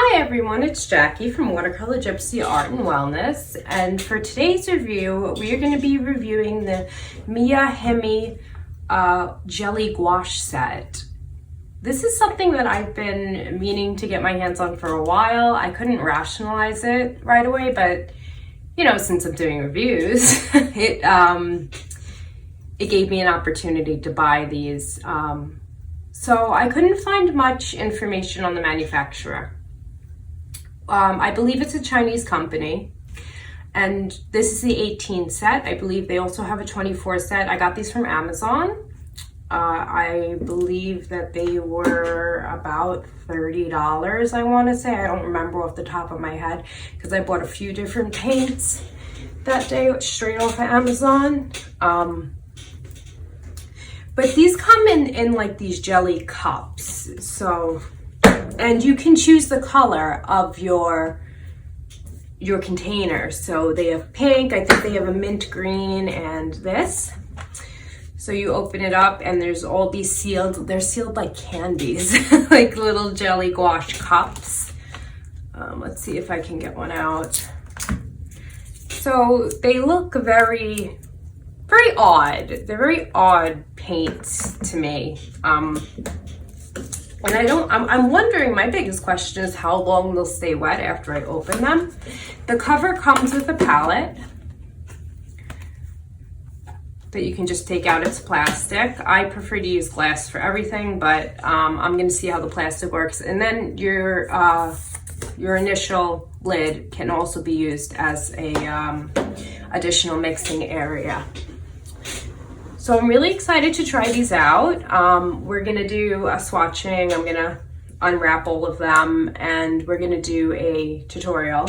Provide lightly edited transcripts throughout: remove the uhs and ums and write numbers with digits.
Hi everyone, it's Jackie from Watercolor Gypsy Art and Wellness, and for today's review we are going to be reviewing the Miya Himi Jelly Gouache set. This is something that I've been meaning to get my hands on for a while. I couldn't rationalize it right away, but you know, since I'm doing reviews, it gave me an opportunity to buy these. So I couldn't find much information on the manufacturer. I believe it's a Chinese company, and this is the 18 set. I believe they also have a 24 set. I got these from Amazon. I believe that they were about $30, I want to say. I don't remember off the top of my head because I bought a few different paints that day straight off of Amazon. But these come in like these jelly cups, so, and you can choose the color of your container. So they have pink, I think they have a mint green, and this. So you open it up and there's all these sealed, they're sealed like candies, like little jelly gouache cups. Let's see if I can get one out. So they look very odd. They're very odd paints to me. And I'm wondering, my biggest question is how long they'll stay wet after I open them. The cover comes with a palette that you can just take out. It's plastic. I prefer to use glass for everything, but I'm gonna see how the plastic works. And then your initial lid can also be used as a additional mixing area. So I'm really excited to try these out. We're gonna do a swatching. I'm gonna unwrap all of them, and we're gonna do a tutorial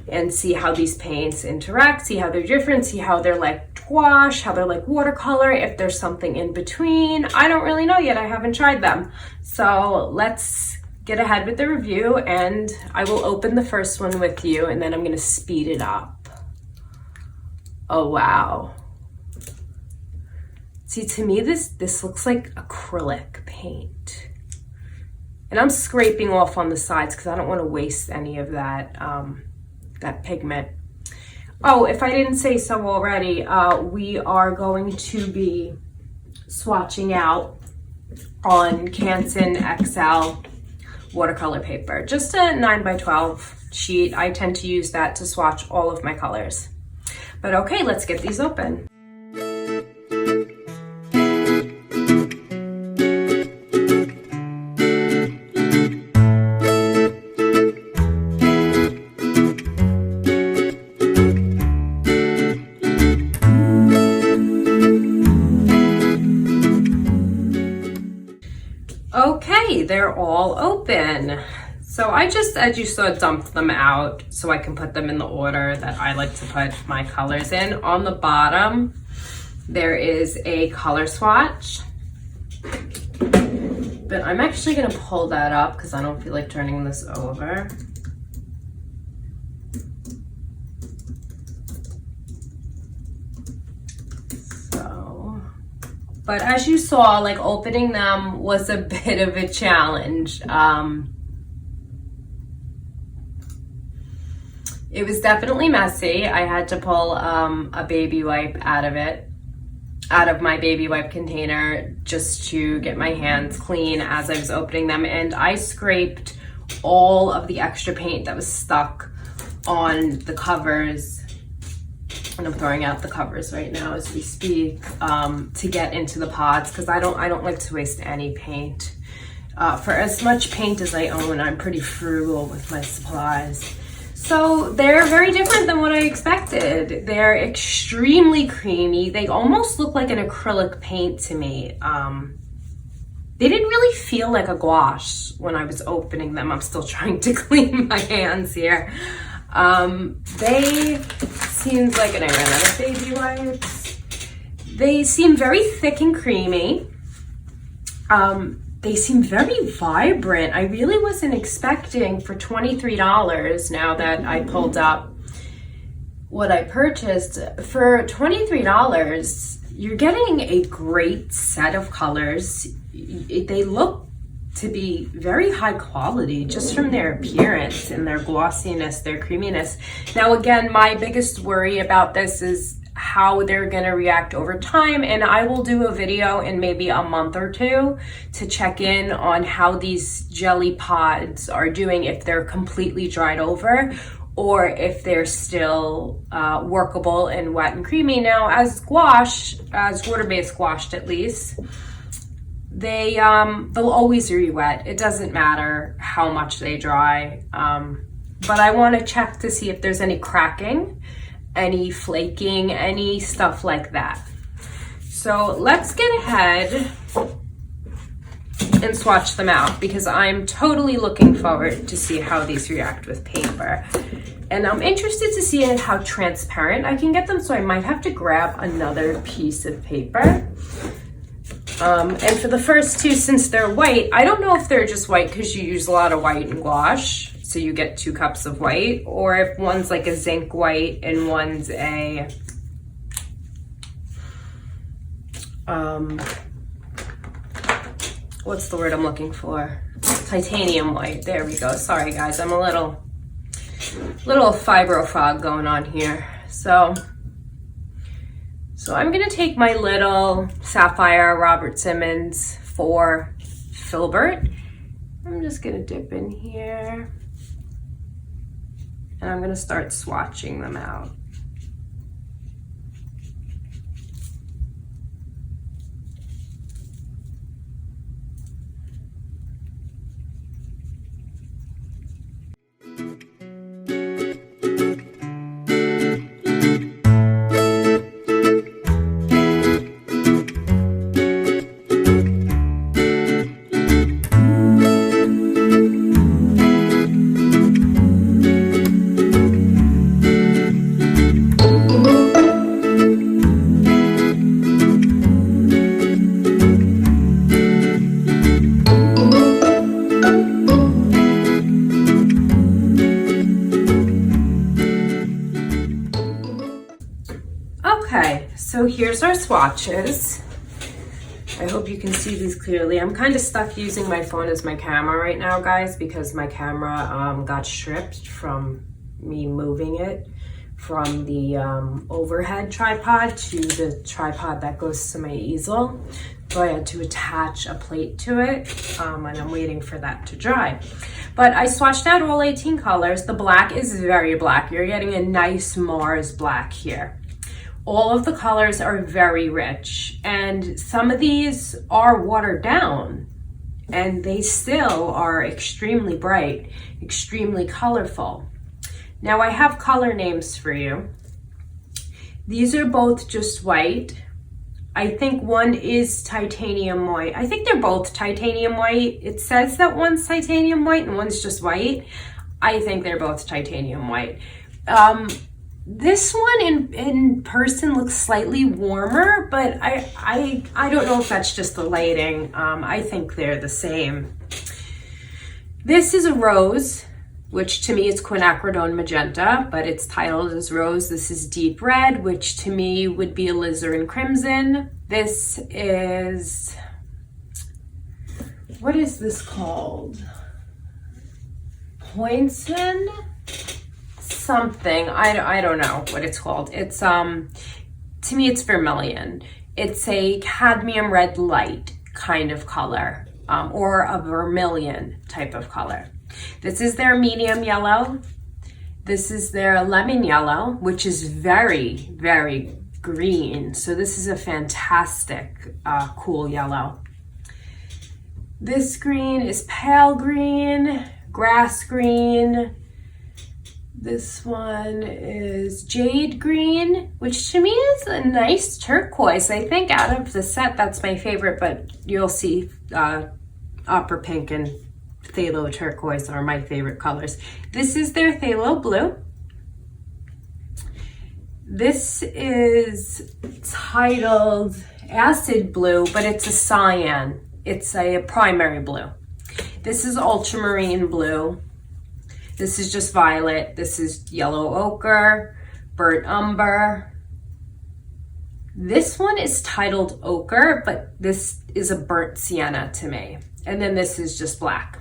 and see how these paints interact, see how they're different, see how they're like gouache, how they're like watercolor, if there's something in between. I don't really know yet, I haven't tried them. So let's get ahead with the review, and I will open the first one with you, and then I'm gonna speed it up. Oh wow. See, to me, this looks like acrylic paint. And I'm scraping off on the sides because I don't want to waste any of that, that pigment. Oh, if I didn't say so already, we are going to be swatching out on Canson XL watercolor paper. Just a 9x12 sheet. I tend to use that to swatch all of my colors. But okay, let's get these open. Okay, they're all open. So I just, as you saw, dumped them out so I can put them in the order that I like to put my colors in. On the bottom, there is a color swatch. But I'm actually gonna pull that up because I don't feel like turning this over. But as you saw, like, opening them was a bit of a challenge. It was definitely messy. I had to pull a baby wipe out of my baby wipe container just to get my hands clean as I was opening them. And I scraped all of the extra paint that was stuck on the covers. And I'm throwing out the covers right now as we speak, to get into the pods, because I don't like to waste any paint. For as much paint as I own, I'm pretty frugal with my supplies. So they're very different than what I expected. They're extremely creamy. They almost look like an acrylic paint to me. They didn't really feel like a gouache when I was opening them. I'm still trying to clean my hands here. They seems like, and I ran out of baby wipes. They seem very thick and creamy. They seem very vibrant. I really wasn't expecting, for $23, now that I pulled up what I purchased, for $23, you're getting a great set of colors. They look to be very high quality just from their appearance and their glossiness, their creaminess. Now again, my biggest worry about this is how they're gonna react over time, and I will do a video in maybe a month or two to check in on how these jelly pods are doing, if they're completely dried over or if they're still workable and wet and creamy. Now as gouache, as water-based gouache at least, they'll always re-wet. It doesn't matter how much they dry. But I want to check to see if there's any cracking, any flaking, any stuff like that. So let's get ahead and swatch them out, because I'm totally looking forward to see how these react with paper. And I'm interested to see how transparent I can get them, so I might have to grab another piece of paper. And for the first two, since they're white, I don't know if they're just white because you use a lot of white in gouache, so you get 2 cups of white, or if one's like a zinc white and one's a what's the word I'm looking for? Titanium white. There we go. Sorry guys, I'm a little fibro fog going on here. So I'm gonna take my little Sapphire Robert Simmons 4 filbert. I'm just gonna dip in here and I'm gonna start swatching them out. So here's our swatches. I hope you can see these clearly. I'm kind of stuck using my phone as my camera right now, guys, because my camera got stripped from me moving it from the overhead tripod to the tripod that goes to my easel. So I had to attach a plate to it, and I'm waiting for that to dry. But I swatched out all 18 colors. The black is very black. You're getting a nice Mars black here. All of the colors are very rich, and some of these are watered down, and they still are extremely bright, extremely colorful. Now I have color names for you. These are both just white. I think one is titanium white. I think they're both titanium white. It says that one's titanium white and one's just white. I think they're both titanium white. This one in person looks slightly warmer, but I don't know if that's just the lighting. I think they're the same. This is a rose, which to me is quinacridone magenta, but it's titled as rose. This is deep red, which to me would be alizarin crimson. This is, what is this called? Poinson? Something, I don't know what it's called. It's to me it's vermilion. It's a cadmium red light kind of color, or a vermilion type of color. This is their medium yellow. This is their lemon yellow, which is very, very green. So this is a fantastic cool yellow. This green is pale green, grass green. This one is Jade green, which to me is a nice turquoise. I think out of the set, that's my favorite, but you'll see opera pink and phthalo turquoise are my favorite colors. This is their phthalo blue. This is titled acid blue, but it's a cyan. It's a primary blue. This is ultramarine blue. This is just violet. This is yellow ochre, burnt umber. This one is titled Ochre, but this is a burnt sienna to me. And then this is just black.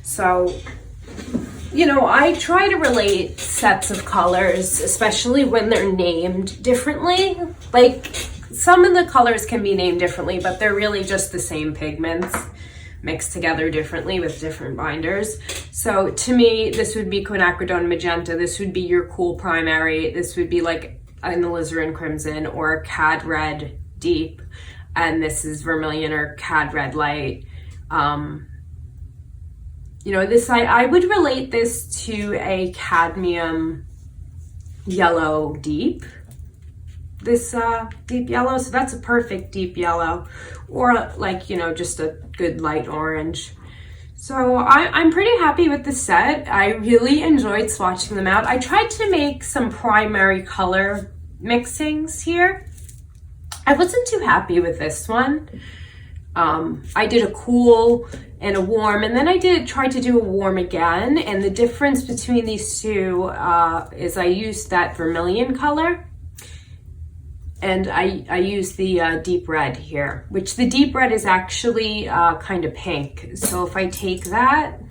So, you know, I try to relate sets of colors, especially when they're named differently. Like, some of the colors can be named differently, but they're really just the same pigments mixed together differently with different binders. So to me, this would be quinacridone magenta. This would be your cool primary. This would be like an alizarin crimson or cad red deep. And this is vermilion or cad red light. You know, this I would relate this to a cadmium yellow deep. This deep yellow, so that's a perfect deep yellow, or like, you know, just a good light orange. So I'm pretty happy with the set. I really enjoyed swatching them out. I tried to make some primary color mixings here. I wasn't too happy with this one. I did a cool and a warm, and then I tried to do a warm again, and the difference between these two is I used that vermilion color, and I used the deep red here, which the deep red is actually kind of pink. So if I take that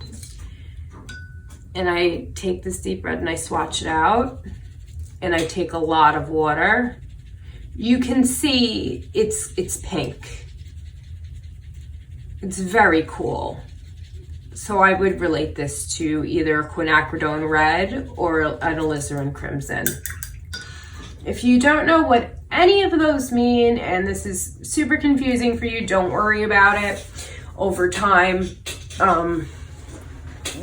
and I take this deep red and I swatch it out and I take a lot of water, you can see it's pink. It's very cool. So I would relate this to either quinacridone red or an alizarin crimson. If you don't know what any of those mean, and this is super confusing for you, don't worry about it. Over time,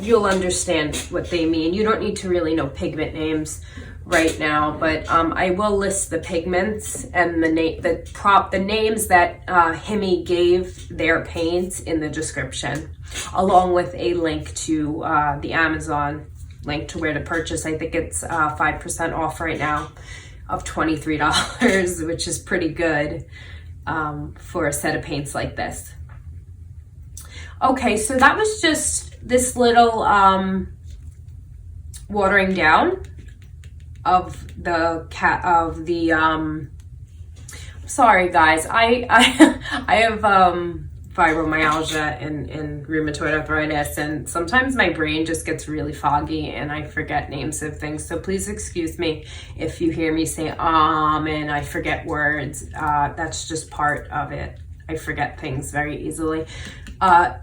you'll understand what they mean. You don't need to really know pigment names right now, but I will list the pigments and the names that Himi gave their paints in the description, along with a link to the Amazon link to where to purchase. I think it's 5% off right now of $23, which is pretty good for a set of paints like this. Okay, so that was just this little watering down of the sorry guys, I have fibromyalgia and rheumatoid arthritis, and sometimes my brain just gets really foggy and I forget names of things. So please excuse me if you hear me say and I forget words. That's just part of it. I forget things very easily.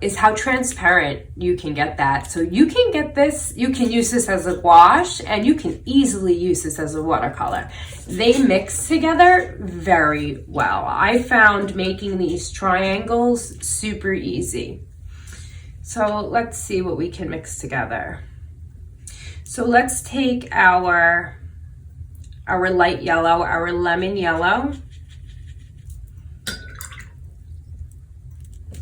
Is how transparent you can get that. So you can get this, you can use this as a gouache, and you can easily use this as a watercolor. They mix together very well. I found making these triangles super easy. So let's see what we can mix together. So let's take our light yellow, our lemon yellow.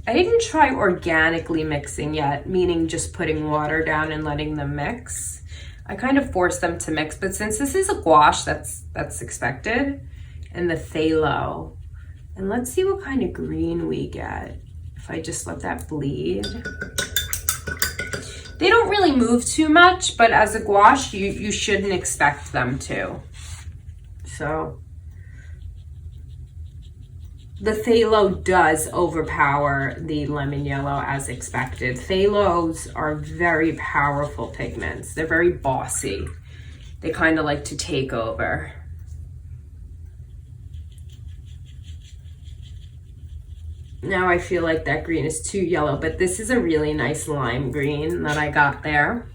I didn't try organically mixing yet, meaning just putting water down and letting them mix. I kind of forced them to mix, but since this is a gouache, that's expected. And the phthalo. And let's see what kind of green we get if I just let that bleed. They don't really move too much, but as a gouache, you shouldn't expect them to. So the phthalo does overpower the lemon yellow as expected. Phthalos are very powerful pigments. They're very bossy. They kind of like to take over. Now I feel like that green is too yellow, but this is a really nice lime green that I got there.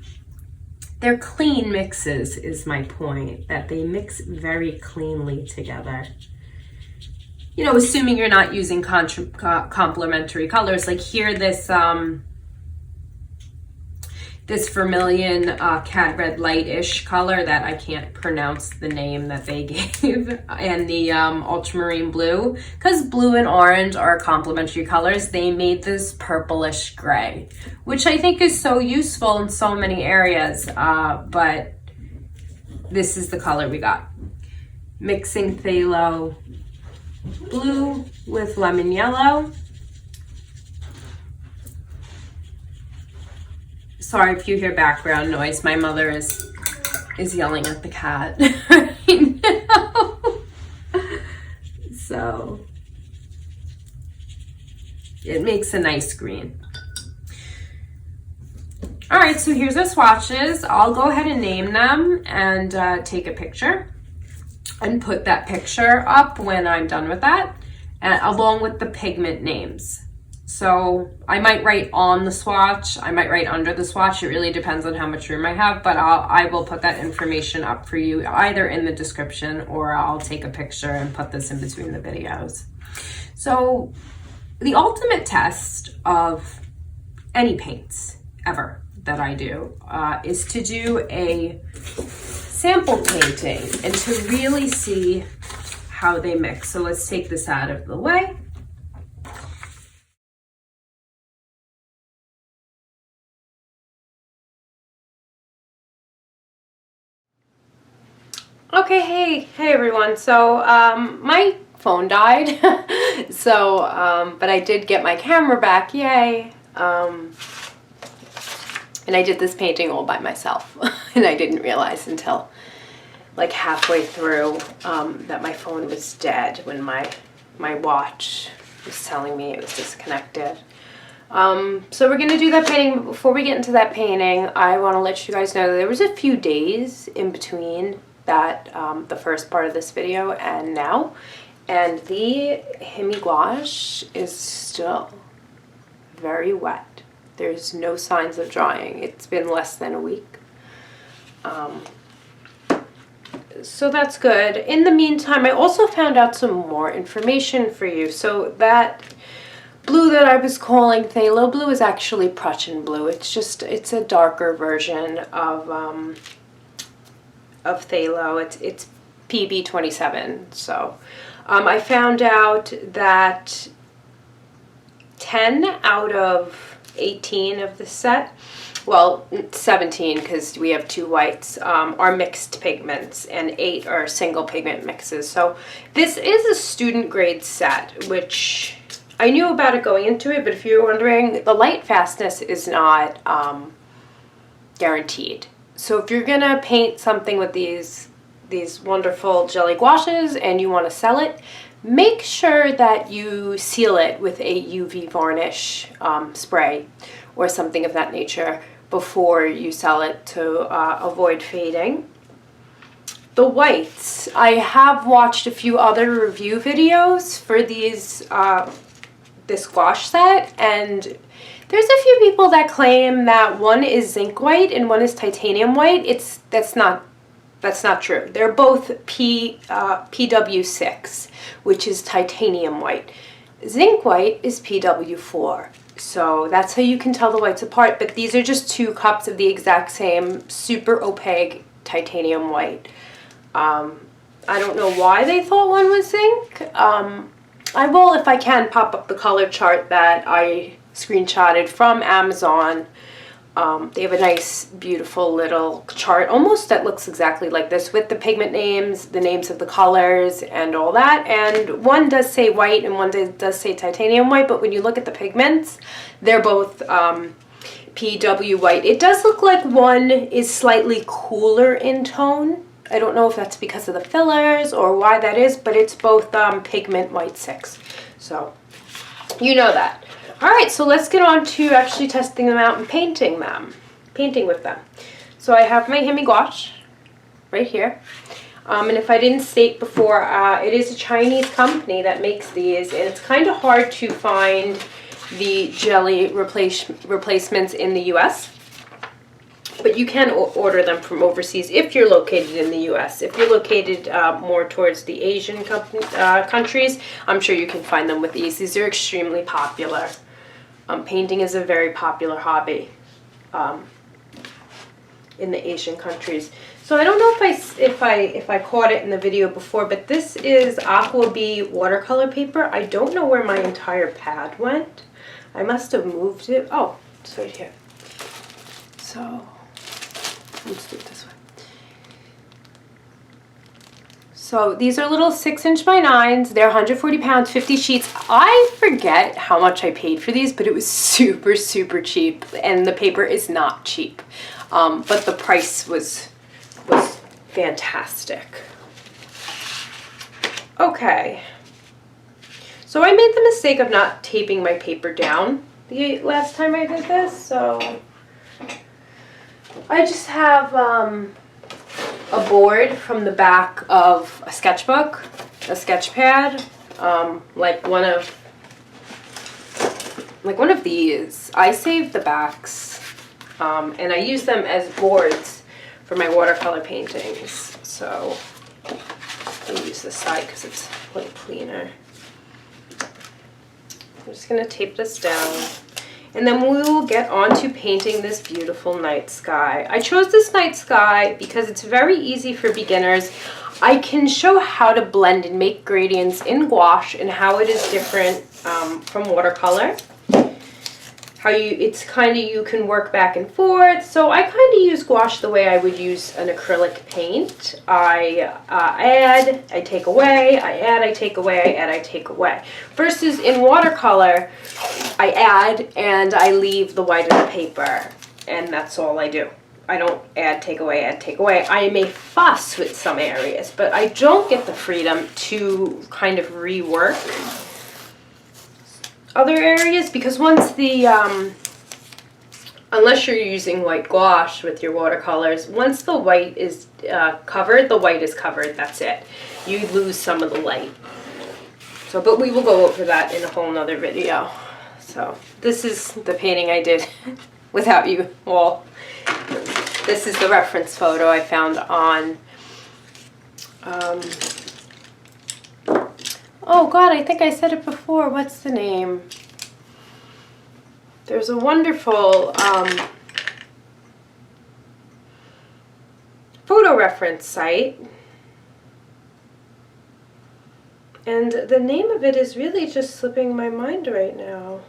They're clean mixes is my point, that they mix very cleanly together. You know, assuming you're not using complementary colors. Like here, this vermilion cad red light-ish color that I can't pronounce the name that they gave, and the ultramarine blue, because blue and orange are complementary colors, they made this purplish gray, which I think is so useful in so many areas, but this is the color we got. Mixing phthalo blue with lemon yellow. Sorry if you hear background noise. My mother is yelling at the cat right now. So it makes a nice green. All right, so here's the swatches. I'll go ahead and name them and take a picture and put that picture up when I'm done with that, along with the pigment names. So I might write on the swatch, I might write under the swatch. It really depends on how much room I have, but I will put that information up for you either in the description, or I'll take a picture and put this in between the videos. So the ultimate test of any paints ever that I do is to do a sample painting and to really see how they mix. So let's take this out of the way. Okay, hey everyone. So my phone died, so but I did get my camera back, yay. And I did this painting all by myself, and I didn't realize until like halfway through that my phone was dead when my watch was telling me it was disconnected. So we're gonna do that painting, but before we get into that painting, I want to let you guys know that there was a few days in between that the first part of this video and now, and the Himi Gouache is still very wet. There's no signs of drying. It's been less than a week. So that's good. In the meantime, I also found out some more information for you. So that blue that I was calling phthalo blue is actually Prussian blue. It's a darker version of phthalo. It's PB27. So I found out that 10 out of 18 of the set, well 17 because we have 2 whites, are mixed pigments and 8 are single pigment mixes. So this is a student grade set, which I knew about it going into it, but if you're wondering, the Lightfastness is not guaranteed. So if you're gonna paint something with these wonderful jelly gouaches and you want to sell it, make sure that you seal it with a UV varnish spray or something of that nature before you sell it to avoid fading. The whites, I have watched a few other review videos for these this gouache set, and there's a few people that claim that one is zinc white and one is titanium white. That's not true. They're both PW6, which is titanium white. Zinc white is PW4. So that's how you can tell the whites apart, but these are just 2 cups of the exact same super opaque titanium white. I don't know why they thought one was zinc. I will, if I can, pop up the color chart that I screenshotted from Amazon. They have a nice, beautiful little chart, almost that looks exactly like this, with the pigment names, the names of the colors, and all that. And one does say white and one does say titanium white, but when you look at the pigments, they're both PW white. It does look like one is slightly cooler in tone. I don't know if that's because of the fillers or why that is, but it's both pigment white 6. So you know that. All right, so let's get on to actually testing them out and painting with them. So I have my Himi Gouache right here. And if I didn't state before, it is a Chinese company that makes these, and it's kind of hard to find the jelly replacements in the US. But you can order them from overseas if you're located in the US. If you're located more towards the Asian countries, I'm sure you can find them with these. These are extremely popular. Painting is a very popular hobby in the Asian countries. So I don't know if I caught it in the video before, but this is Aqua B watercolor paper. I don't know where my entire pad went. I must have moved it. Oh, it's right here. So let's do it this way. So these are little 6" by 9s. They're 140 pounds, 50 sheets. I forget how much I paid for these, but it was super, super cheap. And the paper is not cheap. But the price was fantastic. Okay. So I made the mistake of not taping my paper down the last time I did this, so I just have a board from the back of a sketchbook, a sketch pad, like one of these. I saved the backs, and I use them as boards for my watercolor paintings. So I'll use this side because it's a little cleaner. I'm just going to tape this down. And then we will get on to painting this beautiful night sky. I chose this night sky because it's very easy for beginners. I can show how to blend and make gradients in gouache and how it is different from watercolor. How it's kind of, you can work back and forth. So I kind of use gouache the way I would use an acrylic paint. I add, I take away, I add, I take away, I add, I take away. Versus in watercolor, I add and I leave the white of the paper, and that's all I do. I don't add, take away, add, take away. I may fuss with some areas, but I don't get the freedom to kind of rework other areas, because once the unless you're using white gouache with your watercolors, once the white is covered, the white is covered, that's it. You lose some of the light. So, but we will go over that in a whole nother video. So this is the painting I did without you all. This is the reference photo I found on oh God, I think I said it before. What's the name? There's a wonderful photo reference site. And the name of it is really just slipping my mind right now.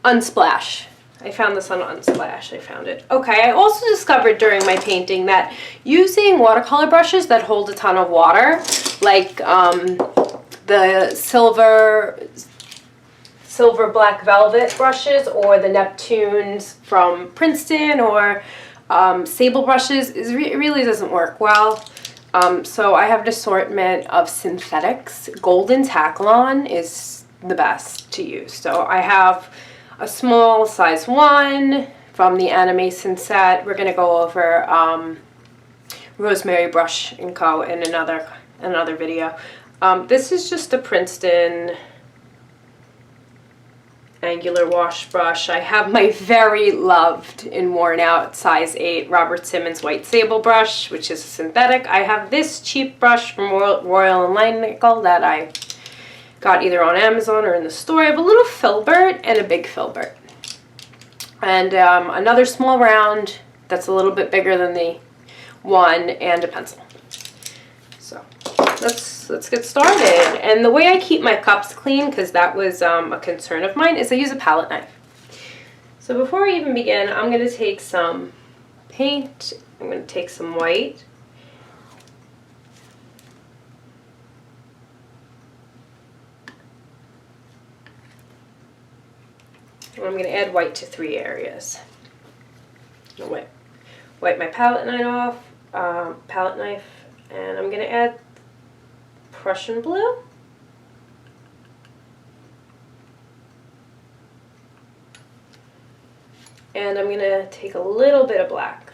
Unsplash. I found this on Unsplash. I found it. Okay, I also discovered during my painting that using watercolor brushes that hold a ton of water, like the silver black velvet brushes or the Neptunes from Princeton or sable brushes, it really doesn't work well. So I have an assortment of synthetics. Golden taklon is the best to use. So I have a small size 1 from the Animation set. We're going to go over Rosemary Brush & Co. in another video. This is just a Princeton angular wash brush. I have my very loved and worn out size 8 Robert Simmons white sable brush, which is a synthetic. I have this cheap brush from Royal and Langnickle that I got either on Amazon or in the store. I have a little filbert and a big filbert. And another small round that's a little bit bigger than the one, and a pencil. So let's get started. And the way I keep my cups clean, because that was a concern of mine, is I use a palette knife. So before I even begin, I'm going to take some paint. I'm going to take some white. And I'm going to add white to 3 areas. Wipe my palette knife off, and I'm going to add Prussian blue. And I'm going to take a little bit of black.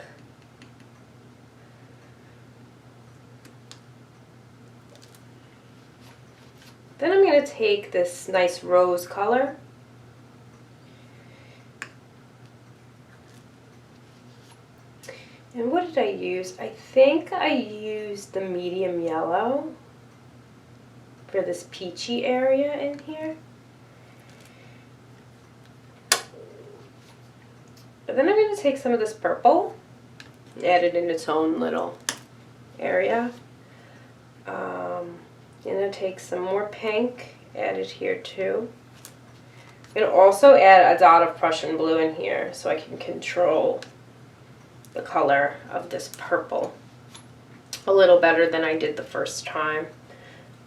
Then I'm going to take this nice rose color. And what did I use? I think I used the medium yellow for this peachy area in here. And then I'm going to take some of this purple, add it in its own little area. I'm going to take some more pink, add it here too. I'm going to also add a dot of Prussian blue in here so I can control the color of this purple a little better than I did the first time.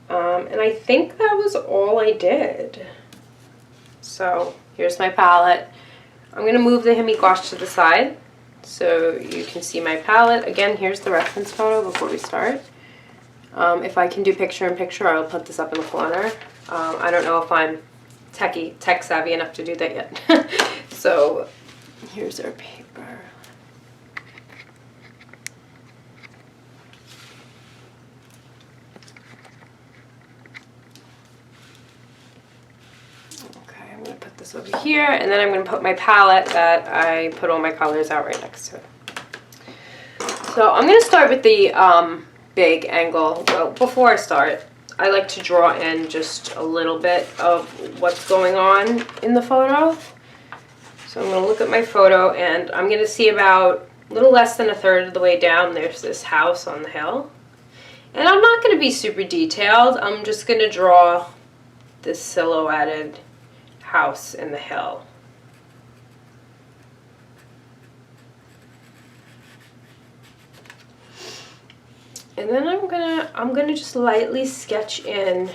And I think that was all I did. So here's my palette. I'm going to move the Himi Gouache to the side so you can see my palette. Again, here's the reference photo before we start. If I can do picture-in-picture, I will put this up in the corner. I don't know if I'm tech savvy enough to do that yet. So here's our paper. Okay, I'm gonna put this over here, and then I'm gonna put my palette that I put all my colors out right next to it. So I'm gonna start with the big angle. Well, before I start, I like to draw in just a little bit of what's going on in the photo. So I'm going to look at my photo, and I'm going to see about a little less than a third of the way down there's this house on the hill. And I'm not going to be super detailed. I'm just going to draw this silhouetted house in the hill. And then I'm gonna just lightly sketch in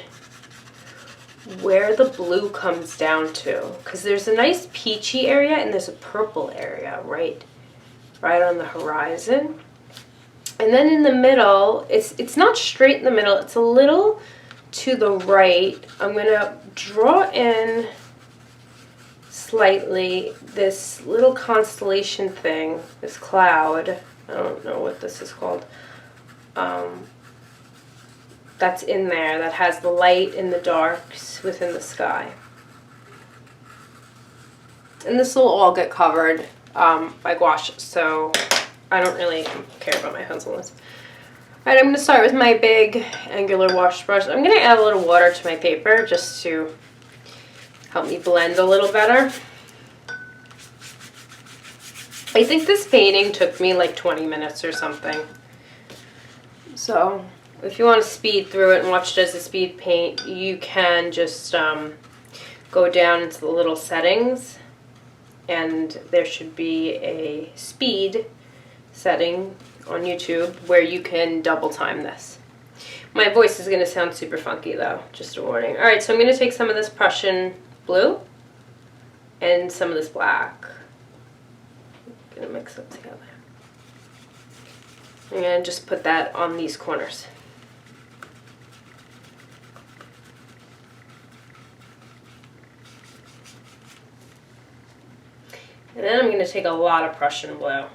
where the blue comes down to, because there's a nice peachy area and there's a purple area right on the horizon. And then in the middle, it's not straight in the middle, it's a little to the right. I'm gonna draw in slightly this little constellation thing, this cloud. I don't know what this is called. That's in there, that has the light and the darks within the sky. And this will all get covered by gouache, so I don't really care about my pencil list. Alright, I'm going to start with my big angular wash brush. I'm going to add a little water to my paper just to help me blend a little better. I think this painting took me like 20 minutes or something. So if you want to speed through it and watch it as a speed paint, you can just go down into the little settings, and there should be a speed setting on YouTube where you can double time this. My voice is going to sound super funky though, just a warning. Alright, so I'm going to take some of this Prussian blue and some of this black. I'm going to mix them together. I'm going to just put that on these corners. And then I'm going to take a lot of Prussian blue,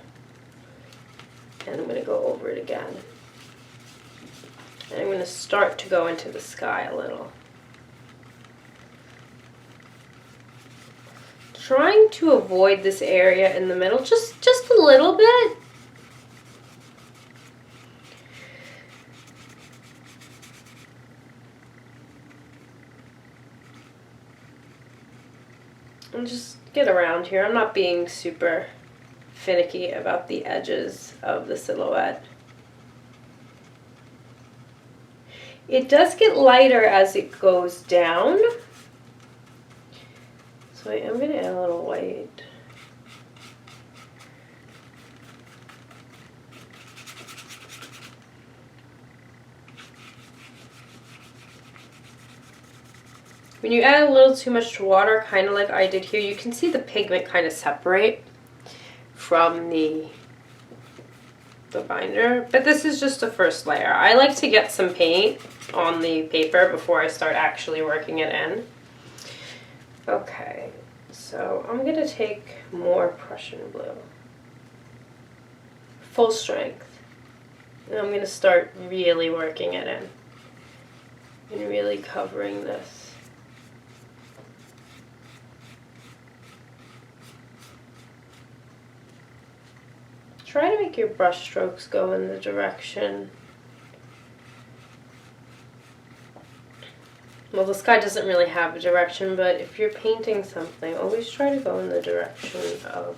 and I'm going to go over it again. And I'm going to start to go into the sky a little. Trying to avoid this area in the middle just a little bit. And just get around here. I'm not being super finicky about the edges of the silhouette. It does get lighter as it goes down, so I am going to add a little white. When you add a little too much water, kind of like I did here, you can see the pigment kind of separate from the binder. But this is just the first layer. I like to get some paint on the paper before I start actually working it in. Okay, so I'm going to take more Prussian blue. Full strength. And I'm going to start really working it in. And really covering this. Try to make your brush strokes go in the direction. Well, the sky doesn't really have a direction, but if you're painting something, always try to go in the direction of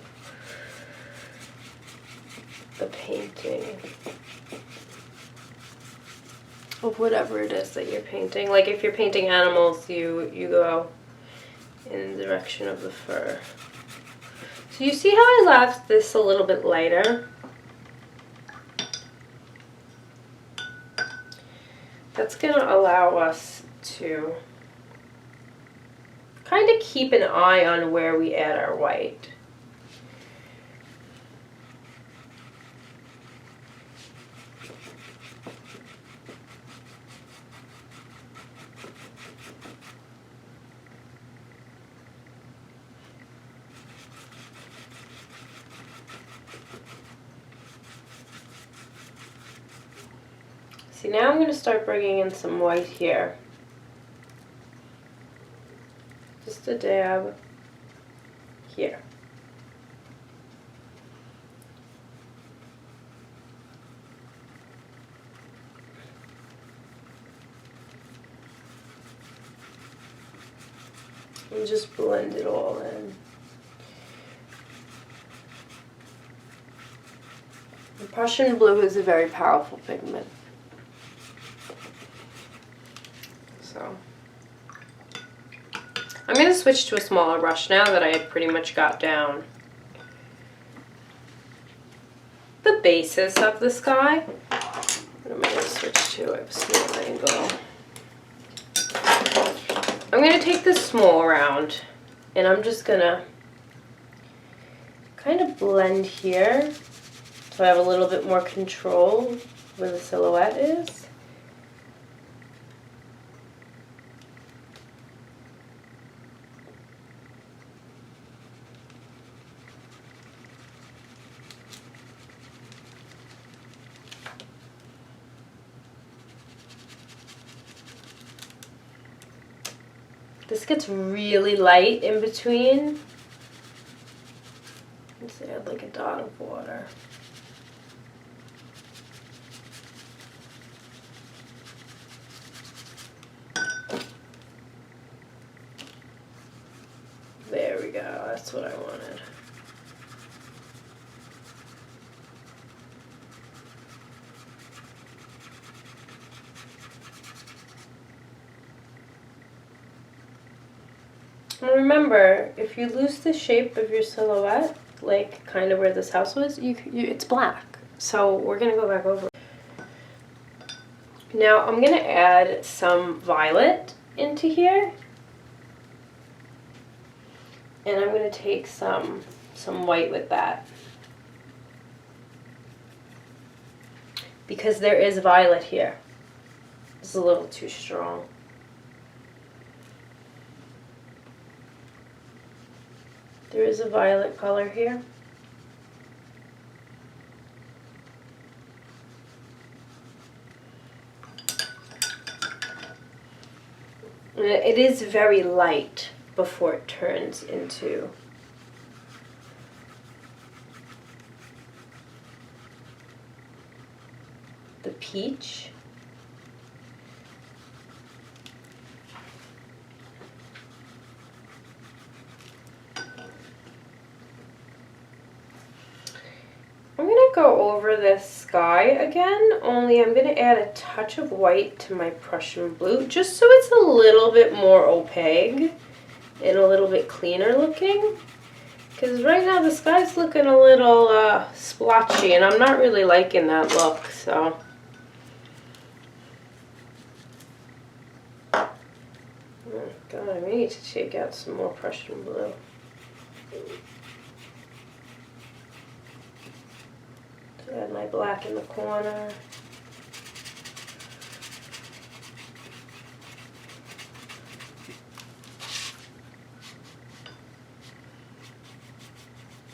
the painting. Of whatever it is that you're painting. Like if you're painting animals, you go in the direction of the fur. So you see how I left this a little bit lighter? That's going to allow us to kind of keep an eye on where we add our white. See, now I'm going to start bringing in some white here. Just a dab here. And just blend it all in. The Prussian blue is a very powerful pigment. So I'm going to switch to a smaller brush now that I pretty much got down the basis of the sky. What am I going to switch to? I have a small angle. I'm going to take this small round and I'm just going to kind of blend here so I have a little bit more control where the silhouette is. This gets really light in between. Let's add like a dot of water. There we go, that's what I wanted. And remember, if you lose the shape of your silhouette, like kind of where this house was, it's black. So we're gonna go back over. Now I'm gonna add some violet into here. And I'm gonna take some white with that. Because there is violet here. It's a little too strong. There is a violet color here. It is very light before it turns into the peach. I'm going to go over this sky again, only I'm going to add a touch of white to my Prussian blue, just so it's a little bit more opaque and a little bit cleaner looking. Because right now the sky's looking a little splotchy, and I'm not really liking that look, so. Oh God, I need to take out some more Prussian blue. Add my black in the corner.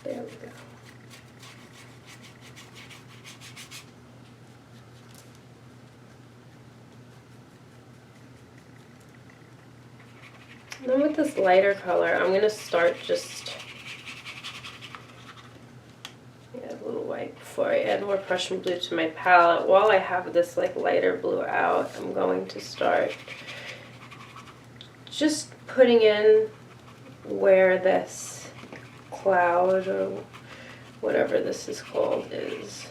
There we go. And then with this lighter color, I'm going to start just before I add more Prussian blue to my palette. While I have this like lighter blue out, I'm going to start just putting in where this cloud or whatever this is called is,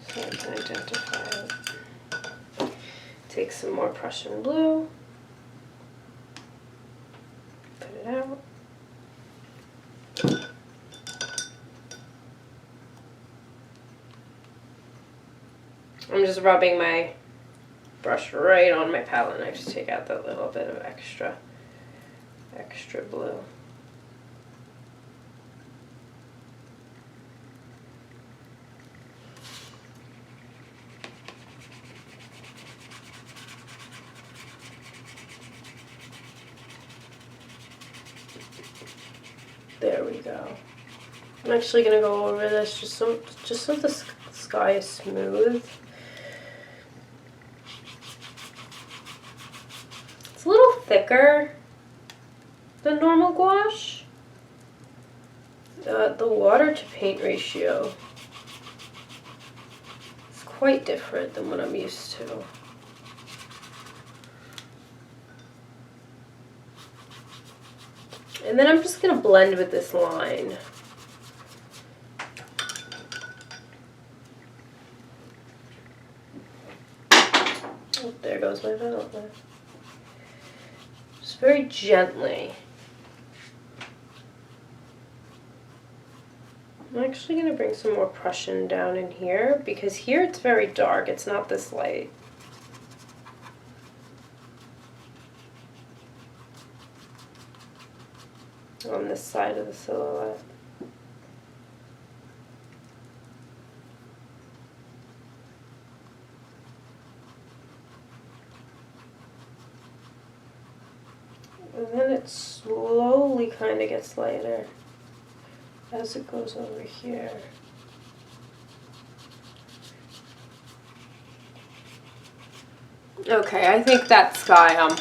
so I can identify it. Take some more Prussian blue, put it out. I'm just rubbing my brush right on my palette and I just take out that little bit of extra blue. There we go. I'm actually going to go over this just so the sky is smooth. thicker than normal gouache. The water to paint ratio is quite different than what I'm used to. And then I'm just going to blend with this line. Oh, there goes my palette knife. Just very gently. I'm actually going to bring some more Prussian down in here because here it's very dark. It's not this light. On this side of the silhouette. And then it slowly kind of gets lighter as it goes over here. Okay, I think that sky I'm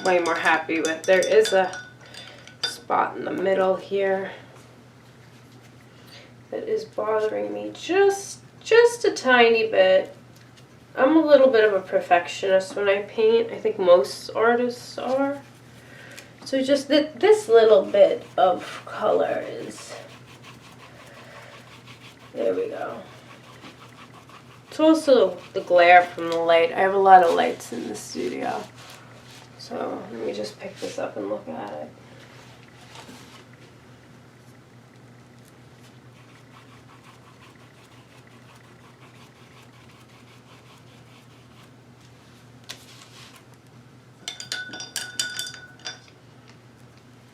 way more happy with. There is a spot in the middle here that is bothering me just a tiny bit. I'm a little bit of a perfectionist when I paint. I think most artists are. So just this little bit of color is, there we go. It's also the glare from the light. I have a lot of lights in the studio. So let me just pick this up and look at it.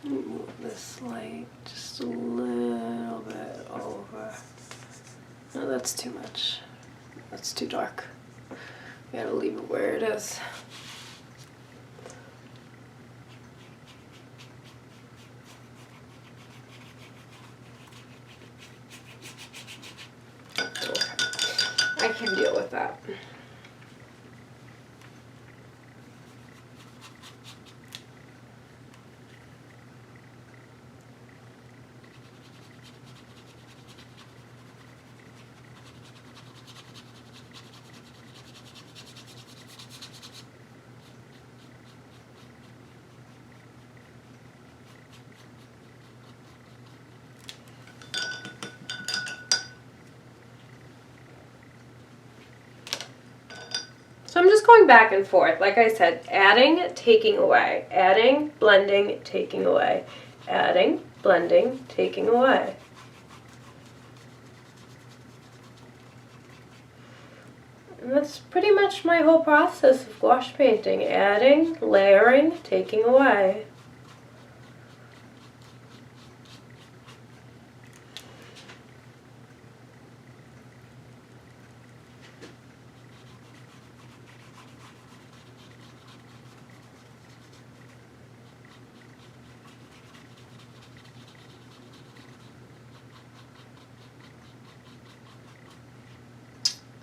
Move this light just a little bit over. No, that's too much. That's too dark. We gotta leave it where it is. Okay. I can deal with that. So I'm just going back and forth, like I said, adding, taking away, adding, blending, taking away, adding, blending, taking away. And that's pretty much my whole process of gouache painting, adding, layering, taking away.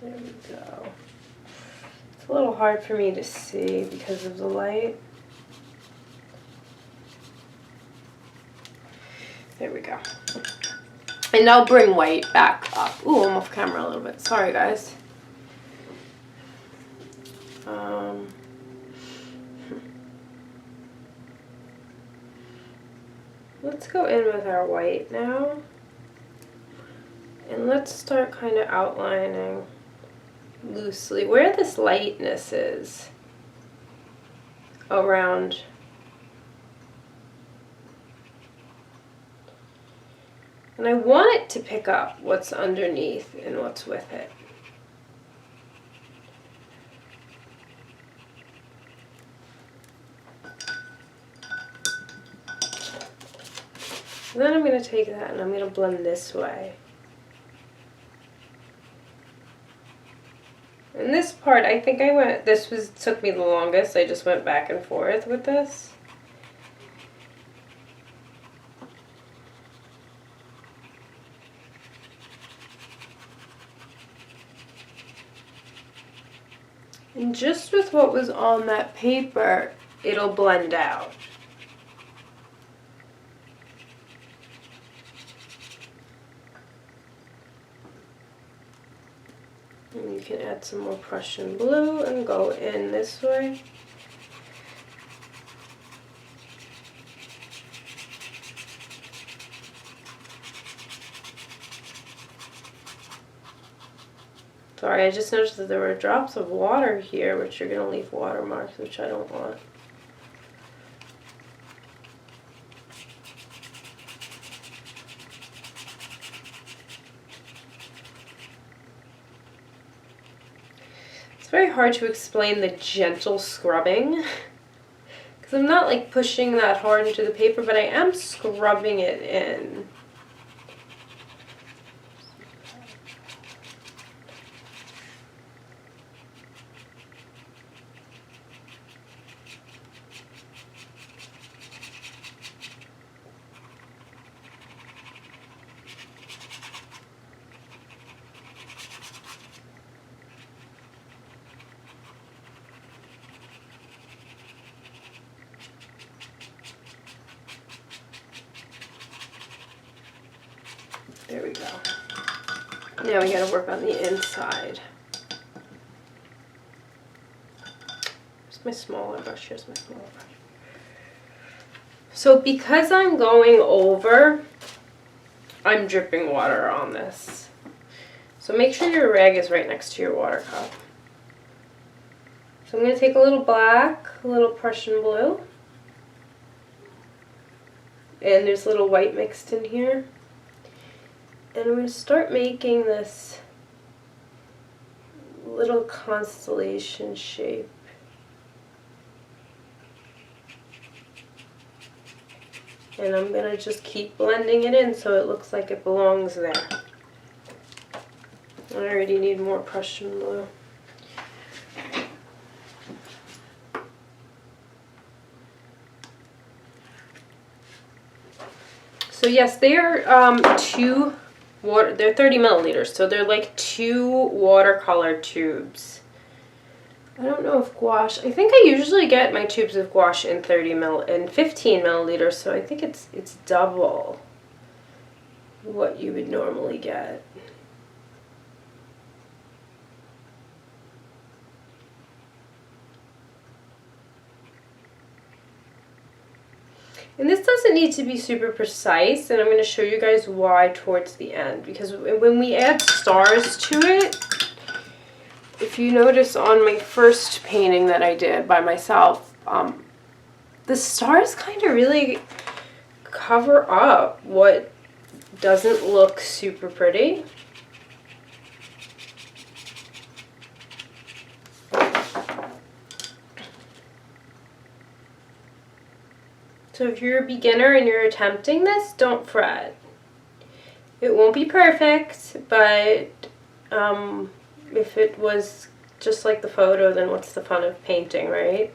There we go. It's a little hard for me to see because of the light. There we go. And I'll bring white back up. Ooh, I'm off camera a little bit. Sorry, guys. Let's go in with our white now. And let's start kind of outlining loosely where this lightness is around. And I want it to pick up what's underneath and what's with it. And then I'm going to take that and I'm going to blend this way. And this part, I think took me the longest. I just went back and forth with this. And just with what was on that paper, it'll blend out. And you can add some more Prussian blue and go in this way. Sorry, I just noticed that there were drops of water here, which are going to leave watermarks, which I don't want. It's very hard to explain the gentle scrubbing, because I'm not like pushing that hard into the paper, but I am scrubbing it in. There we go. Now we gotta work on the inside. Here's my smaller brush, here's my smaller brush. So because I'm going over, I'm dripping water on this. So make sure your rag is right next to your water cup. So I'm gonna take a little black, a little Prussian blue, and there's a little white mixed in here. And I'm going to start making this little constellation shape. And I'm going to just keep blending it in so it looks like it belongs there. I already need more Prussian blue. So yes, they are they're 30 milliliters, so they're like 2 watercolor tubes. I don't know if gouache, I think I usually get my tubes of gouache in 15 milliliters, so I think it's double what you would normally get. And this doesn't need to be super precise, and I'm going to show you guys why towards the end. Because when we add stars to it, if you notice on my first painting that I did by myself, the stars kind of really cover up what doesn't look super pretty. So if you're a beginner and you're attempting this, don't fret. It won't be perfect, but if it was just like the photo, then what's the fun of painting, right?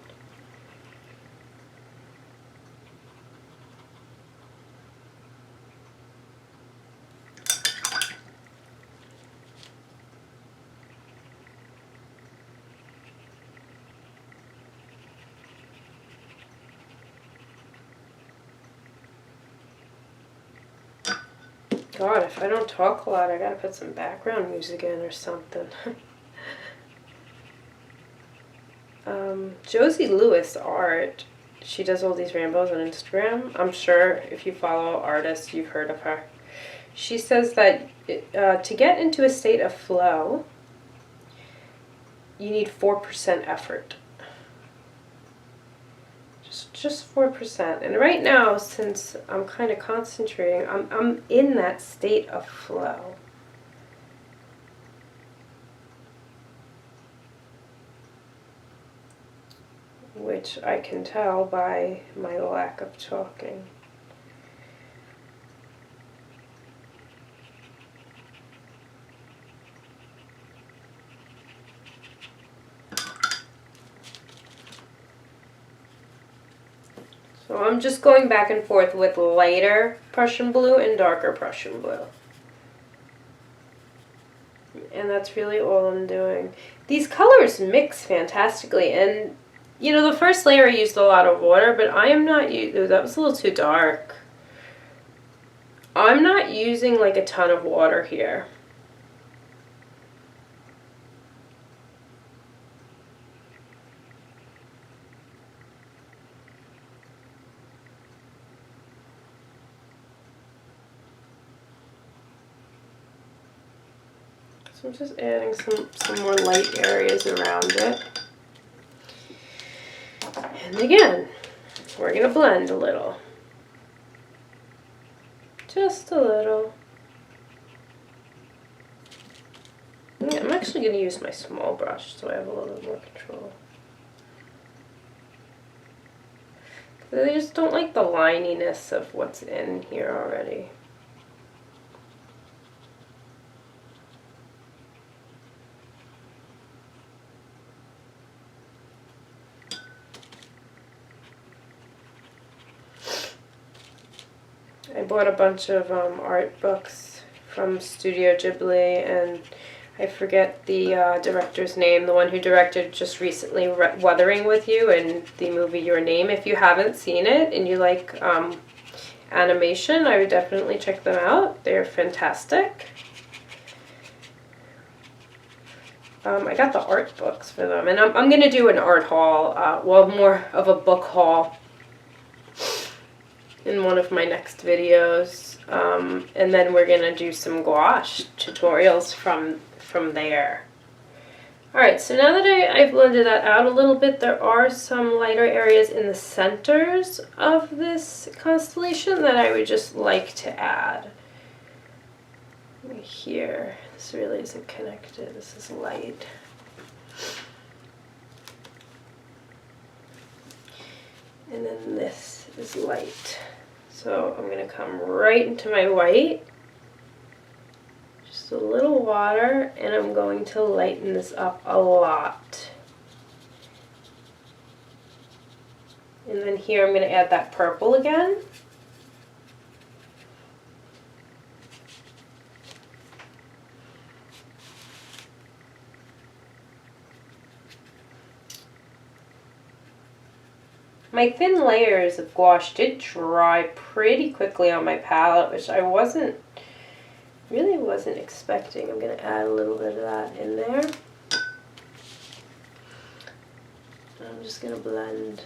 God, if I don't talk a lot, I gotta put some background music in or something. Josie Lewis Art, she does all these rainbows on Instagram. I'm sure if you follow artists, you've heard of her. She says that to get into a state of flow, you need 4% effort. Just 4%. And right now, since I'm kind of concentrating, I'm in that state of flow. Which I can tell by my lack of talking. So I'm just going back and forth with lighter Prussian blue and darker Prussian blue. And that's really all I'm doing. These colors mix fantastically, and You know, the first layer I used a lot of water, but I am not using, that was a little too dark. I'm not using like a ton of water here. So I'm just adding some more light areas around it. And again, we're going to blend a little. Just a little. Yeah, I'm actually going to use my small brush so I have a little bit more control. I just don't like the lininess of what's in here already. I bought a bunch of art books from Studio Ghibli, and I forget the director's name, the one who directed just recently Wuthering With You and the movie Your Name. If you haven't seen it and you like animation, I would definitely check them out. They're fantastic. I got the art books for them, and I'm going to do an art haul, well, more of a book haul in one of my next videos, and then we're gonna do some gouache tutorials from there. Alright, so now that I've blended that out a little bit, there are some lighter areas in the centers of this constellation that I would just like to add. Right here, this really isn't connected, this is light. And then this is light. So I'm going to come right into my white, just a little water, and I'm going to lighten this up a lot. And then here I'm going to add that purple again. My thin layers of gouache did dry pretty quickly on my palette, which I really wasn't expecting. I'm going to add a little bit of that in there. I'm just going to blend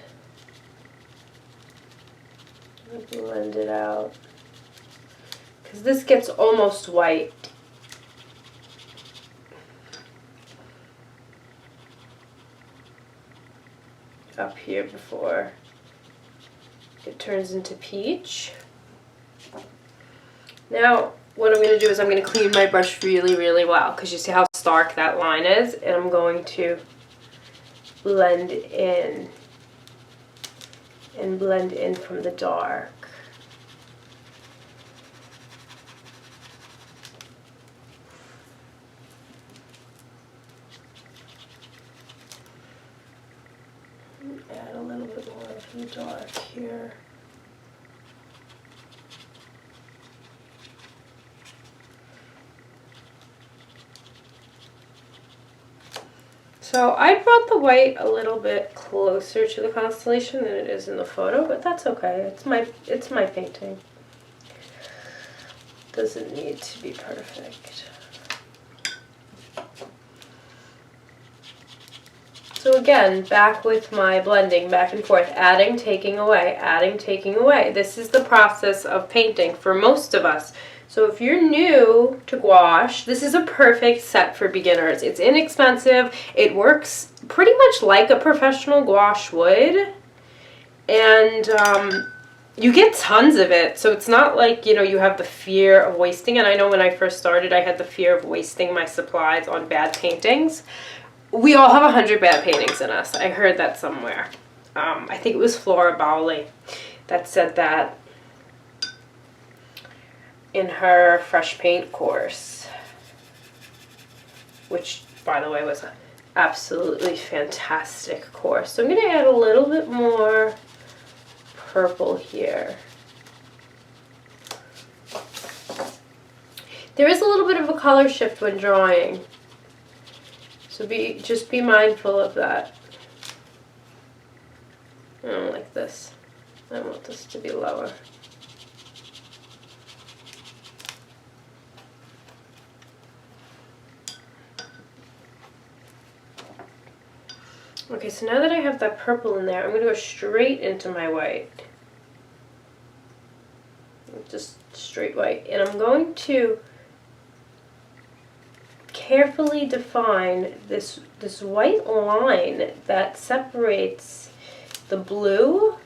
it out, because this gets almost white. Up here before it turns into peach. Now what I'm going to do is I'm going to clean my brush really, really well, because you see how stark that line is, and I'm going to blend in and blend in from the dark. Add a little bit more of the dark here. So I brought the white a little bit closer to the constellation than it is in the photo, but that's okay. It's my painting. Doesn't need to be perfect. So again, back with my blending, back and forth, adding, taking away, adding, taking away. This is the process of painting for most of us. So if you're new to gouache, this is a perfect set for beginners. It's inexpensive. It works pretty much like a professional gouache would. And you get tons of it. So it's not like, you know, you have the fear of wasting. And I know when I first started, I had the fear of wasting my supplies on bad paintings. We all have 100 bad paintings in us. I heard that somewhere. I think it was Flora Bowley that said that in her fresh paint course, which, by the way, was an absolutely fantastic course. So I'm going to add a little bit more purple here. There is a little bit of a color shift when drawing. So just be mindful of that. more. Okay, so now that I have that purple in there, I'm going to go straight into my white. Just straight white. And I'm going to carefully define this white line that separates the blue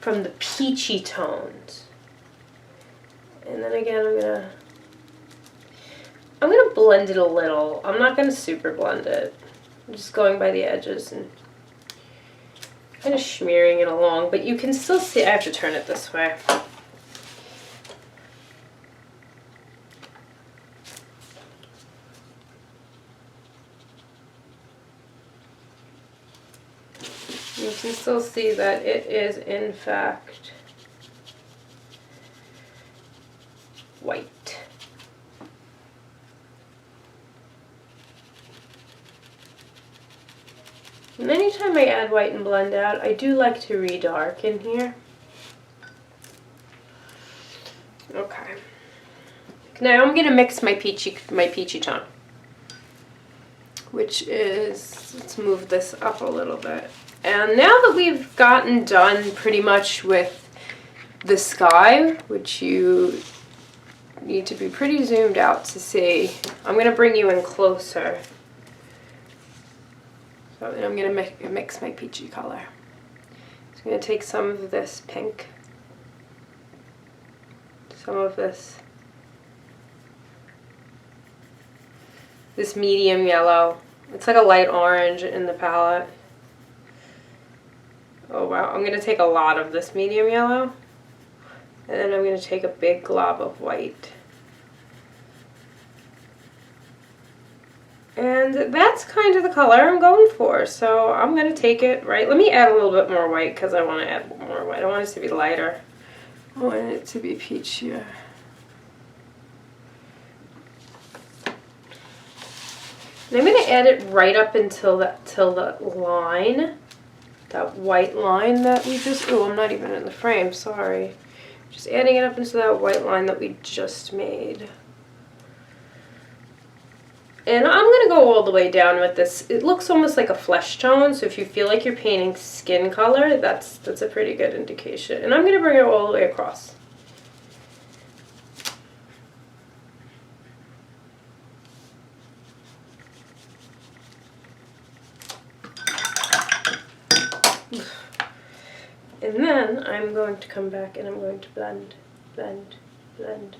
from the peachy tones. And then again, I'm gonna blend it a little. I'm not gonna super blend it. I'm just going by the edges and kind of smearing it along, but you can still see. I have to turn it this way. You can still see that it is in fact white. And anytime I add white and blend out, I do like to redarken here. Okay. Now I'm gonna mix my peachy tone, which is, let's move this up a little bit. And now that we've gotten done pretty much with the sky, which you need to be pretty zoomed out to see, I'm gonna bring you in closer. So, and I'm going to mix my peachy color. So I'm going to take some of this pink, some of this medium yellow. It's like a light orange in the palette. Oh wow, I'm going to take a lot of this medium yellow, and then I'm going to take a big glob of white. And that's kind of the color I'm going for, so I'm going to take it, right, let me add a little bit more white because I want to add more white. I want it to be lighter. I want it to be peachier. And I'm going to add it right up until the line, that white line that we just, oh, I'm not even in the frame, sorry. Just adding it up into that white line that we just made. And I'm going to go all the way down with this. It looks almost like a flesh tone, so if you feel like you're painting skin color, that's a pretty good indication. And I'm going to bring it all the way across. And then I'm going to come back and I'm going to blend, blend, blend.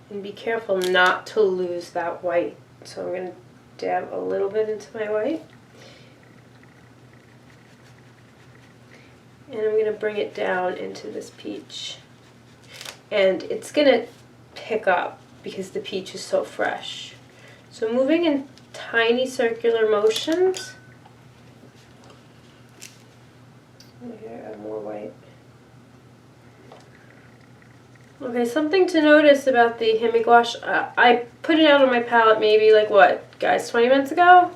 And be careful not to lose that white. So I'm going to dab a little bit into my white. And I'm going to bring it down into this peach. And it's going to pick up because the peach is so fresh. So moving in tiny circular motions. Here, add more white. Okay, something to notice about the Himi Gouache, I put it out on my palette maybe like what, guys, 20 minutes ago?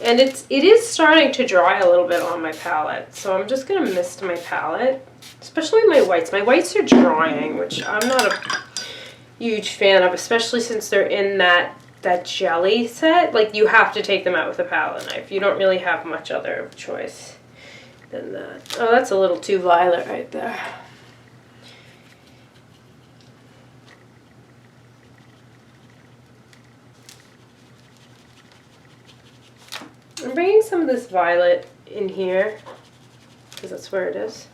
And it is starting to dry a little bit on my palette, so I'm just going to mist my palette, especially my whites. My whites are drying, which I'm not a huge fan of, especially since they're in that jelly set. Like, you have to take them out with a palette knife. You don't really have much other choice than that. Oh, that's a little too violet right there. I'm bringing some of this violet in here, because that's where it is.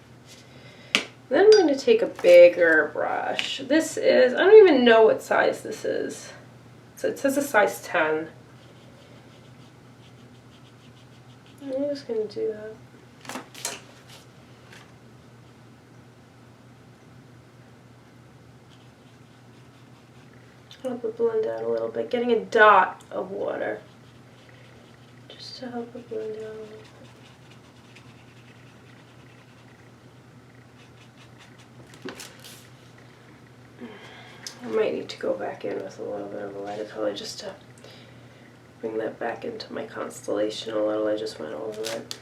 Then I'm going to take a bigger brush. This is, I don't even know what size this is. So it says a size 10. I'm just going to do that. Help it blend out a little bit, getting a dot of water. To help it blend out a little bit. I might need to go back in with a little bit of a lighter color just to bring that back into my constellation a little. I just went over it.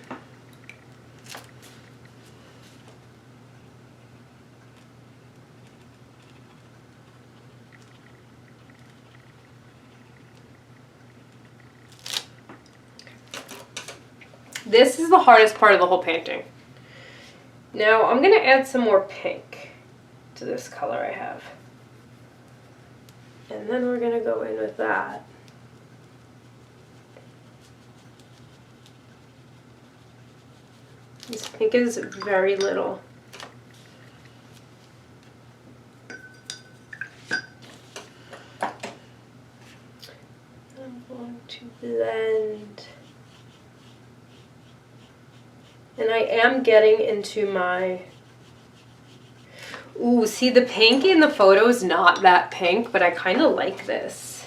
This is the hardest part of the whole painting. Now I'm going to add some more pink to this color I have. And then we're going to go in with that. This pink is very little. I'm going to blend. And I am getting into my... Ooh, see, the pink in the photo is not that pink, but I kind of like this.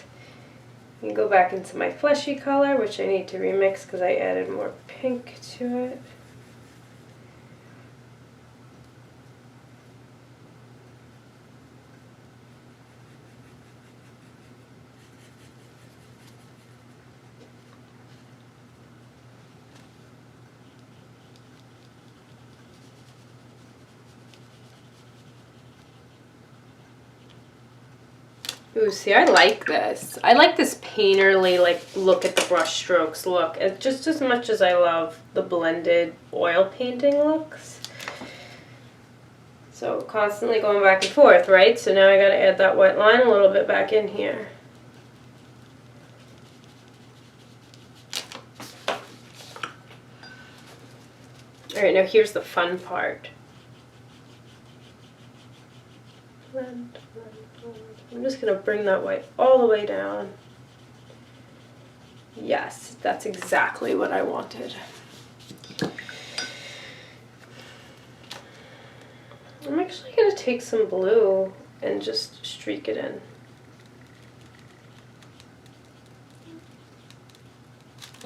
I can go back into my fleshy color, which I need to remix because I added more pink to it. Ooh, see, I like this. I like this painterly, like, look at the brush strokes look. It's just as much as I love the blended oil painting looks. So, constantly going back and forth, right? So now I gotta add that white line a little bit back in here. Alright, now here's the fun part. Blend, blend. I'm just going to bring that white all the way down. Yes, that's exactly what I wanted. I'm actually going to take some blue and just streak it in.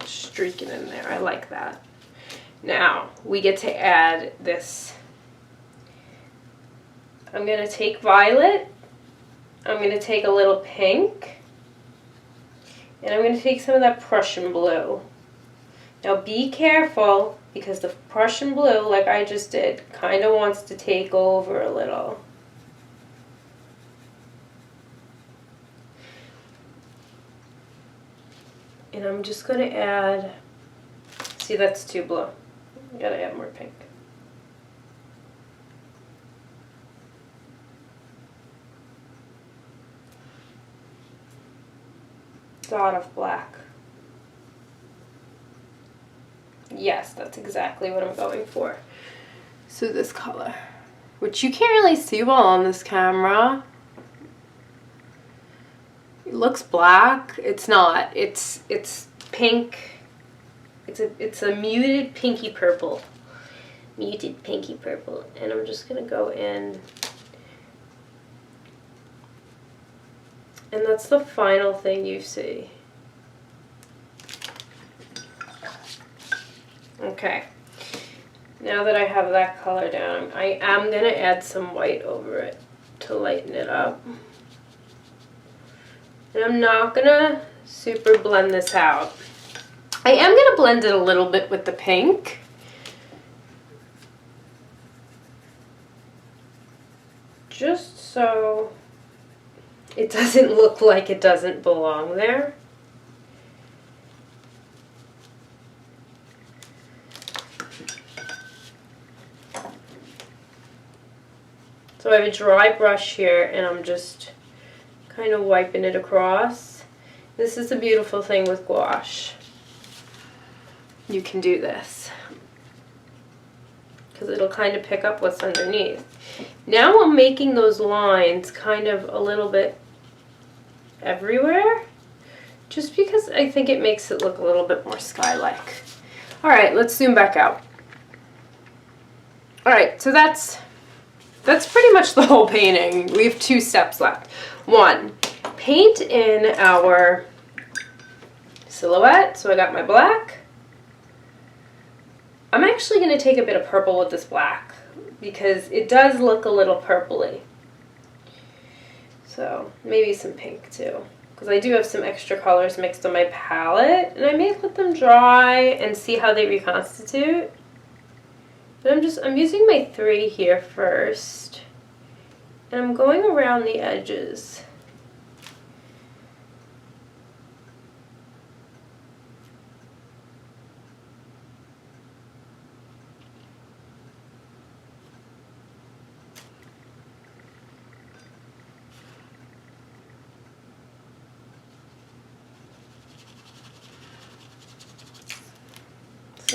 Streak it in there. I like that. Now, we get to add this. I'm going to take violet. I'm going to take a little pink, and I'm going to take some of that Prussian blue. Now be careful, because the Prussian blue, like I just did, kind of wants to take over a little. And I'm just going to add, see, that's too blue. I got to add more pink. Dot of black. Yes, that's exactly what I'm going for. So this color, which you can't really see well on this camera. It looks black. It's not. It's pink. It's a muted pinky purple. Muted pinky purple. And I'm just gonna go in. And that's the final thing you see. Okay. Now that I have that color down, I am going to add some white over it to lighten it up. And I'm not going to super blend this out. I am going to blend it a little bit with the pink. Just so it doesn't look like it doesn't belong there. So I have a dry brush here, and I'm just kind of wiping it across. This is the beautiful thing with gouache. You can do this, because it'll kind of pick up what's underneath. Now I'm making those lines kind of a little bit everywhere, just because I think it makes it look a little bit more sky-like. Alright, let's zoom back out. Alright, so that's pretty much the whole painting. We have 2 steps left. 1, paint in our silhouette. So I got my black. I'm actually going to take a bit of purple with this black, because it does look a little purpley. So maybe some pink too, because I do have some extra colors mixed on my palette, and I may let them dry and see how they reconstitute. But I'm using my 3 here first, and I'm going around the edges.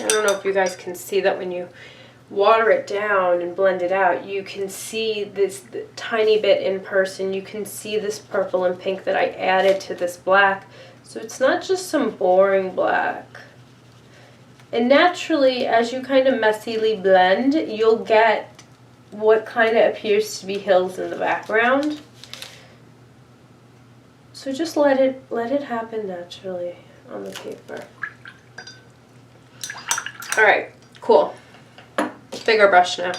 I don't know if you guys can see that when you water it down and blend it out, you can see this tiny bit in person. You can see this purple and pink that I added to this black. So it's not just some boring black. And naturally, as you kind of messily blend, you'll get what kind of appears to be hills in the background. So just let it happen naturally on the paper. All right, cool. Bigger brush now.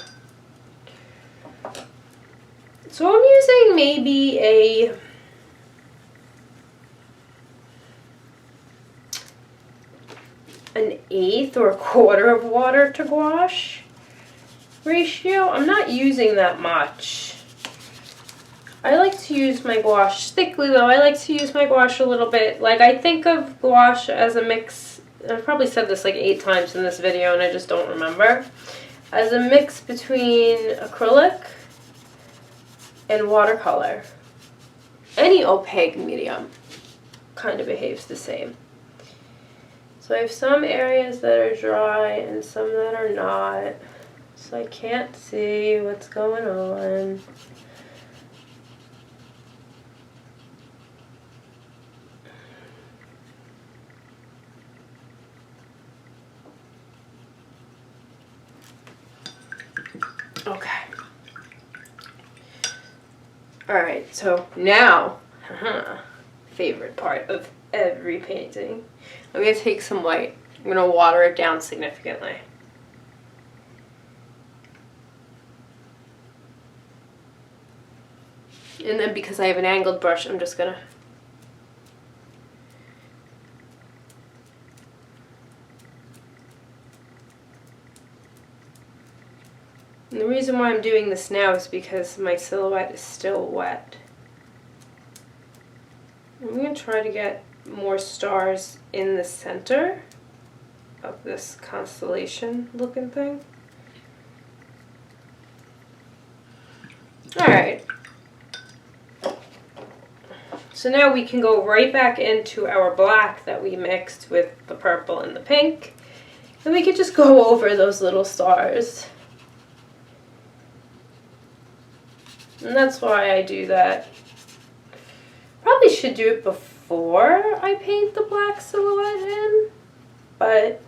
So I'm using maybe an 1/8 or 1/4 of water to gouache ratio. I'm not using that much. I like to use my gouache thickly though. I like to use my gouache a little bit. Like, I think of gouache as a mix. I've probably said this like 8 times in this video and I just don't remember. As a mix between acrylic and watercolor. Any opaque medium kind of behaves the same. So I have some areas that are dry and some that are not. So I can't see what's going on. Okay. Alright, so now, favorite part of every painting. I'm going to take some white. I'm going to water it down significantly. And then because I have an angled brush, I'm just going to and the reason why I'm doing this now is because my silhouette is still wet. I'm going to try to get more stars in the center of this constellation looking thing. Alright. So now we can go right back into our black that we mixed with the purple and the pink. And we can just go over those little stars. And that's why I do that. Probably should do it before I paint the black silhouette in, but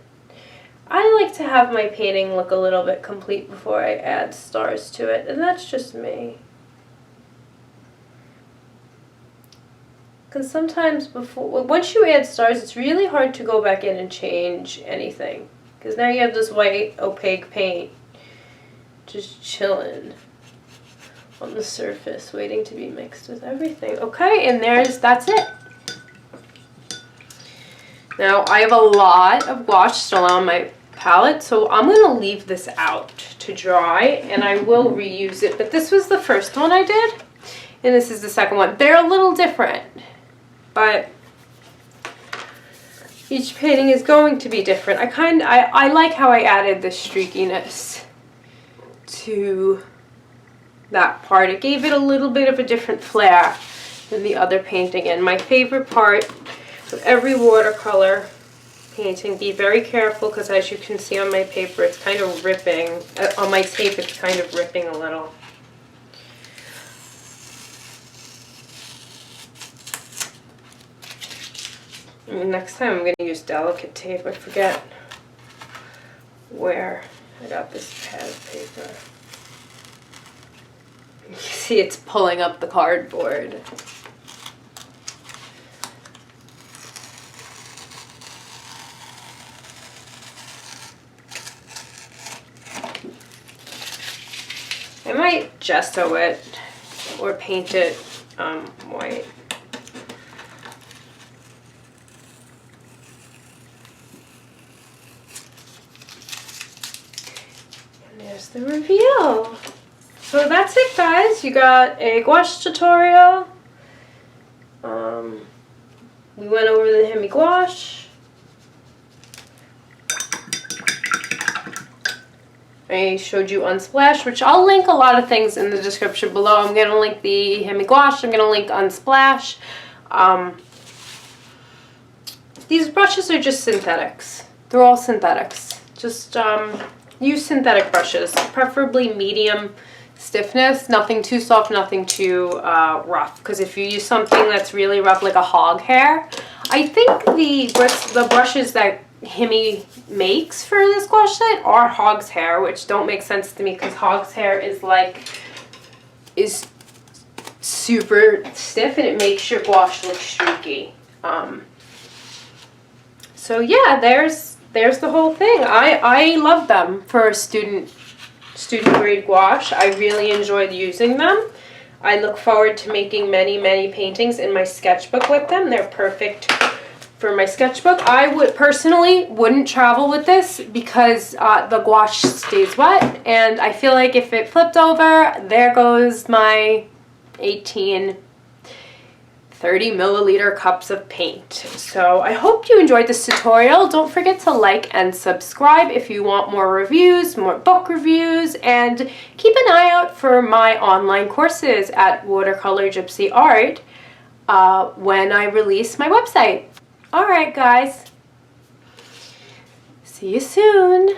I like to have my painting look a little bit complete before I add stars to it, and that's just me. Because sometimes once you add stars, it's really hard to go back in and change anything. Because now you have this white opaque paint just chilling on the surface, waiting to be mixed with everything. Okay, and that's it. Now, I have a lot of gouache still on my palette, so I'm going to leave this out to dry, and I will reuse it. But this was the first one I did, and this is the second one. They're a little different, but each painting is going to be different. I like how I added this streakiness to that part. It gave it a little bit of a different flair than the other painting. And my favorite part of every watercolor painting, be very careful because as you can see on my paper, it's kind of ripping. On my tape, it's kind of ripping a little. And next time I'm going to use delicate tape. I forget where I got this pad of paper. You see it's pulling up the cardboard. I might gesso it or paint it white. And there's the reveal. So that's it, guys. You got a gouache tutorial. We went over the Himi Gouache. I showed you Unsplash, which I'll link a lot of things in the description below. I'm going to link the Himi Gouache. I'm going to link Unsplash. These brushes are just synthetics. They're all synthetics. Just use synthetic brushes, preferably medium stiffness, nothing too soft, nothing too rough, because if you use something that's really rough like a hog hair, I think the brushes that Himi makes for this gouache set are hog's hair, which don't make sense to me because hog's hair is super stiff and it makes your gouache look streaky. So yeah, there's the whole thing. I love them for student grade gouache. I really enjoyed using them. I look forward to making many paintings in my sketchbook with them. They're perfect for my sketchbook. I wouldn't travel with this because the gouache stays wet, and I feel like if it flipped over, there goes my 30 milliliter cups of paint. So I hope you enjoyed this tutorial. Don't forget to like and subscribe if you want more reviews, more book reviews, and keep an eye out for my online courses at Watercolor Gypsy Art when I release my website. Alright guys, see you soon.